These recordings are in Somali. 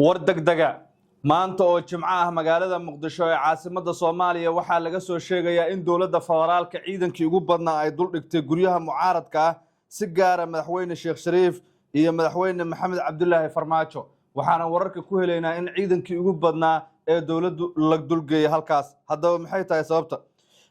wardegdega maanta oo Jimco ah magaalada Muqdisho ee caasimadda Soomaaliya waxaa laga soo sheegayaa in dawladda federaalka ciidankii ugu badnaa ay dul dhigtay guryaha mucaaradka ah si gaar ah madaxweyne Sheekh Shariif iyo madaxweyne Maxamed Cabdullaahi Farmaajo waxaana wararka ku helaynaa in ciidankii ugu badnaa ee dawladdu la dulgeeyay halkaas haddaba maxay tahay sababta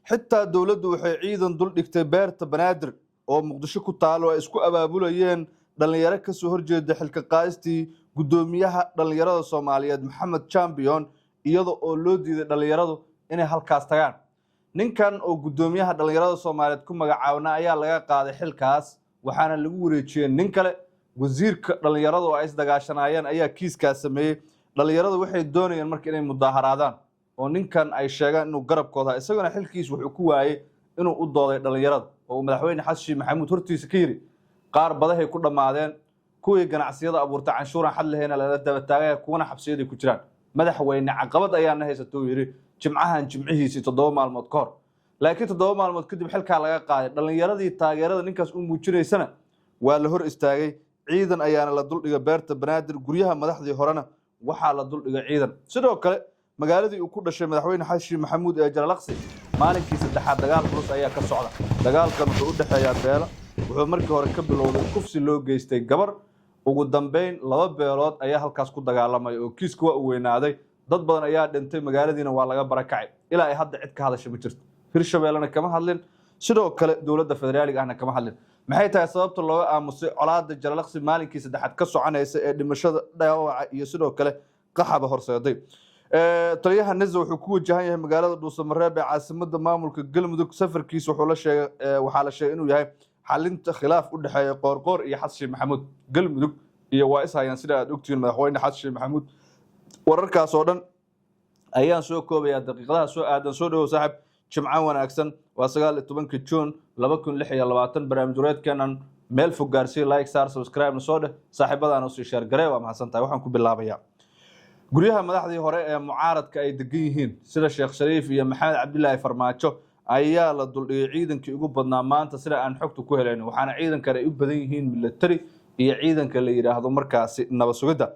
xitaa dawladdu waxay ciidan dul dhigtay beerta Banaadir oo Muqdisho ku taal oo isku abaabulayeen dhalinyaro ka soo horjeeda xilka qaastii gudoomiyaha dhalinyarada Soomaaliyeed Maxamed Champion iyadoo oo loo diiday dhalinyaradu inay halkaas tagaan ninkan oo gudoomiyaha dhalinyarada Soomaaliyeed ku magacaabna ayaa laga qaaday xilkaas waxaana lagu wareejiyay nin kale wasiirka dhalinyarada oo ay isdagaashanayeen ayaa kiiskaas sameeyay dhalinyaradu waxay doonayeen markii inay mudaharaadaan oo ninkan ay sheegaan inuu garabkooda isaguna xilkiis wuxuu ku waayay inuu u dooday dhalinyarada oo madaxweyne Xasan Maxamuud hortiisa ka yiri qaar badahay ku dhamaadeen kuwii ganacsiyada abuurta canshuuraha xad laheena la daba taagay kuwana xabsiyada ku jiraan madaxweyne caqabad ayaana haysato yiri jimcahan jimcihiisii 7 maalmood ka hor laakiin 7 maalmood kadib xilka laga qaaday dhalinyaradii taageerada ninkaas uu muujinaysana waa la hor istaagay ciidan ayaana la dul dhigay beerta Banaadir guryaha madaxdii horena waxa la dul dhigay ciidan sidoo kale magaaladii uu ku dhashay madaxweyne Xasan Maxamuud ee Jarlaqsi maalinkii saddexaad dagaal culus ayaa ka socda dagaalkan wuxuu u dhaxeeyaa beelo wuxuu markii hore ka bilowday kufsi loo geystay gabar ugu dambeyn laba beelood ayaa halkaas ku dagaalamay oo kiisku waa weynaaday dad badan ayaa dhintay magaaladiina waa laga barakacay ilaa ay hadda cid ka hadashay ma jirto Hirshabeellana kama hadlin sidoo kale dawladda federaaliga ahna kama hadlin maxay tahay sababta loo aamusay colaadda Jarlaqsi maalinkii saddexaad ka soconaysa ee dhimashada dhaawaca iyo sidoo kale qaxaba horseeday taliyaha Nizam wuxuu ku wajahan yahay magaalada Dhuusamareeb ee caasimadda maamulka Galmudug safarkiisa wuxuu la sheegay waxa la sheegay inuu yahay xalinta khilaaf u dhaxeeya qoorqoor iyo Xasan Maxamuud Galmudug iyo waa ishayaan sida aad ogtiin madaxweyne Xasan Maxamuud wararkaas oo dhan ayaan soo koobayaa daqiiqadaha soo aadan soo dhaw saaxib Jimco wanaagsan waa 19 June 2026 barnaamijreedkeenan meel fog gaarsiin like saar subscribe soo dheh saaxiibadana oo share garee waa mahadsantahay waxaan ku bilaabayaa guryaha madaxdii hore ee mucaaradka ay degan yihiin sida Sheekh Shariif iyo Maxamed Cabdullaahi Farmaajo ayaa la duldhigay ciidankii ugu badnaa maanta sida aan xogta ku helayno waxaana ciidanka ay u badan yihiin military iyo ciidanka la yiraahdo markaasi nabad sugidda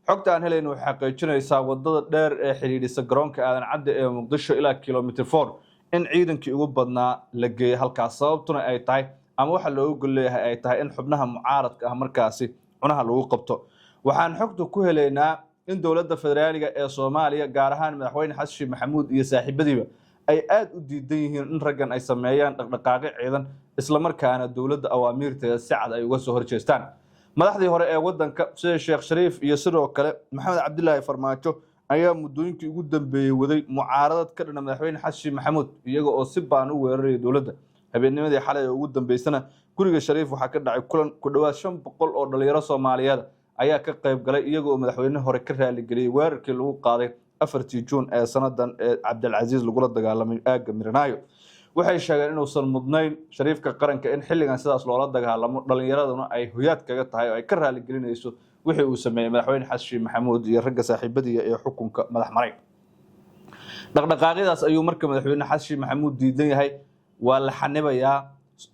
xogta aan helayno waxay xaqiijinaysaa wadada dheer ee xiriirisa garoonka aadan cadde ee Muqdisho ilaa kilometer 4 in ciidankii ugu badnaa la geeyay halkaas sababtuna ay tahay ama waxa loogu goleeyahay ay tahay in xubnaha mucaaradka ah markaasi cunaha lagu qabto waxaan xogta ku helaynaa in dawladda federaaliga ee Soomaaliya gaar ahaan madaxweyne Xasan Maxamuud iyo saaxiibadiiba ay aad u diidan yihiin in raggan ay sameeyaan dhaqdhaqaaqyo ciidan isla markaana dawladda awaamirteeda si cad ay uga soo horjeestaan madaxdii hore ee wadanka sida Sheekh Shariif iyo sidoo kale Maxamed Cabdullaahi Farmaajo ayaa muddooyinkii ugu dambeeyay waday mucaaradad ka dhana madaxweyne Xasan Maxamuud iyaga oo si baan u weeraray dawladda habeennimadii xalay ugu dambeysana guriga Shariif waxa ka dhacay kulan ku dhawaad 500 oo dhalinyaro Soomaaliyeed ayaa ka qayb galay iyaga oo madaxweyne hore ka raali galiyay weerarkii lagu qaaday 4 June ee sanadan ee Cabdilcaziz lagu dagaalamay aaga Miranaayo waxay sheegeen inuu san mudnayn Shariifka qaranka in xilligan sidaas loola dagaalamo dhalinyaraduna ay hoyaad kaga tahay oo ay ka raali gelinayso wixii uu sameeyay madaxweyne Xasan Maxamuud iyo ragga saaxiibadiisa ee xukunka madax maray dhaqdhaqaaqyadaas ayuu markaa madaxweyne Xasan Maxamuud diidan yahay waa la xanibayaa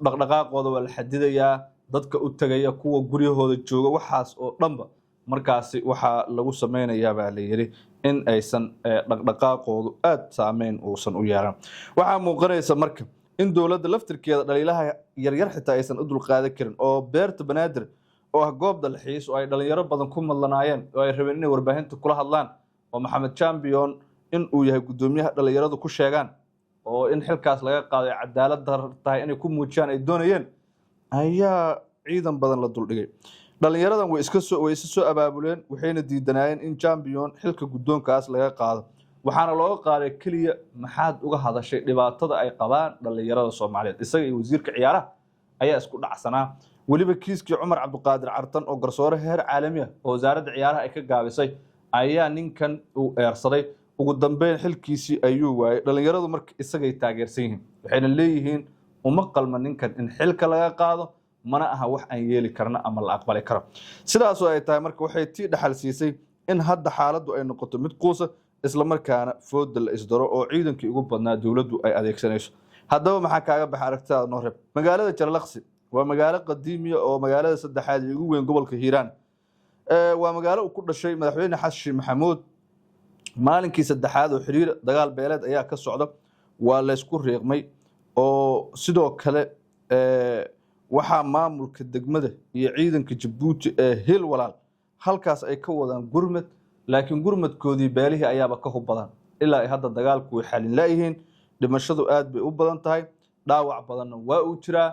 dhaqdhaqaaqooda waa la xadidayaa dadka u tagaya kuwa guryahooda jooga waxaas oo dhanba markaasi waxa lagu sameynayaa baa la yiri in aysan dhaqdhaqaaqoodu aad saameyn uusan u yeelan waxa muuqanaysa marka in dawladda laftirkeeda dhaliilaha yaryar xitaa aysan u dulqaadan karin oo beerta Banaadir oo ah goob dalxiis oo ay dhalinyaro badan ku madlanaayeen oo ay rabeen inay warbaahinta kula hadlaan oo Maxamed Champion in uu yahay gudoomiyaha dhalinyaradu ku sheegaan oo in xilkaas laga qaaday cadaalad tahay inay ku muujiyaan ay doonayeen ayaa ciidan badan la duldhigay dhalinyaradan way iska soo abaabuleen waxayna diidanayeen in Champion xilka gudoonkaas laga qaado waxaana loo qaaday kaliya maxaad uga hadashay dhibaatada ay qabaan dhalinyarada Soomaaliyeed isaga iyo wasiirka ciyaaraha ayaa isku dhacsanaa waliba kiiskii Cumar Cabdiqaadir Cartan oo garsoore heer caalami ah oo wasaaradda ciyaaraha ay ka gaabisay ayaa ninkan uu eersaday ugu dambeyn xilkiisii ayuu waayay dhalinyaradu marka isagay taageersan yihiin waxayna leeyihiin uma qalma ninkan in xilka laga qaado mana aha wax aan yeeli karna ama la aqbali karo sidaas oo ay tahay marka waxay tii dhaxal siisay in hadda xaaladdu ay noqoto mid quusa isla markaana fooda la isdaro oo ciidankii ugu badnaa dawladdu ay adeegsanayso haddaba maxaa kaaga baxay aragtida noo reeb magaalada Jarlaqsi waa magaalo qadiimi ah oo magaalada saddexaad ee ugu weyn gobolka Hiiraan ومقالة وكل شيء مدحوين حشي محمود maalinkii saddexaad oo xiriir dagaal beeleed ayaa ka socda waa la isku riiqmay oo sidoo kale waxaa maamulka degmada iyo ciidanka Jabuuti ee hil walaal halkaas ay ka wadaan gurmad laakiin gurmadkoodii beelihii ayaaba ka hub badan ilaa ay hadda dagaalku way xalin laayihiin dhimashadu aad bay u badan tahay dhaawac badanna waa uu jiraa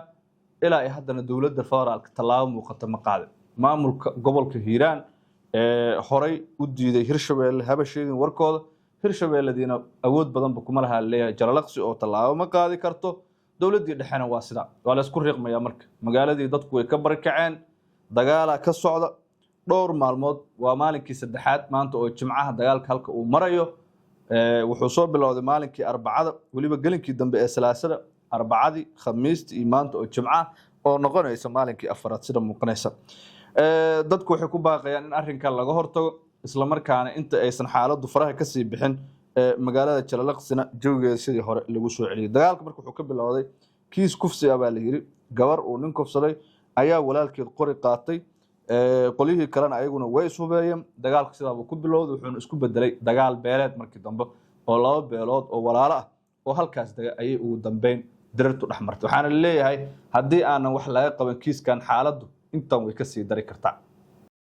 ilaa ay haddana dowladda federaalka tallaabo muuqata ma qaadin maamulka gobolka Hiiraan horay u diiday Hirshabeelle haba sheegin warkooda Hirshabeelladiina awood badan kuma laha leeyahay Jalalaqsi oo tallaabo ma qaadi karto dowladii dhexena waa sida waa la isku riiqmaya marka magaaladii dadku way ka barakaceen dagaala ka socda dhowr maalmood waa maalinkii saddexaad maanta oo jimcaha dagaalka halka uu marayo wuxuu soo bilowday maalinkii arbacada waliba galinkii dambe ee salaasada arbacadii khamiistii iyo maanta oo jimcaha oo noqonaysa maalinkii afraad sida muuqanaysa dadku waxay ku baaqayaan in arrinkan laga hortago isla markaana inta aysan xaaladdu faraha ka sii bixin magaalada Jalalaqsina joogeeda sidii hore lagu soo celiyay dagaalka markuu wuxuu ka bilowday kiis kufsi ah baa la yiri gabar uu nin kufsaday ayaa walaalkeed qori qaatay qolihii kalena ayaguna way suubeeyeen dagaalka sidaa uu ku bilowday wuxuu isku bedelay dagaal beeleed markii dambe oo laba beelood oo walaalo ah oo halkaas ayay ugu dambeyn dirtu dhaxmartay waxaana leeyahay haddii aanan wax laga qaban kiiskan xaaladdu intan way ka sii dari kartaa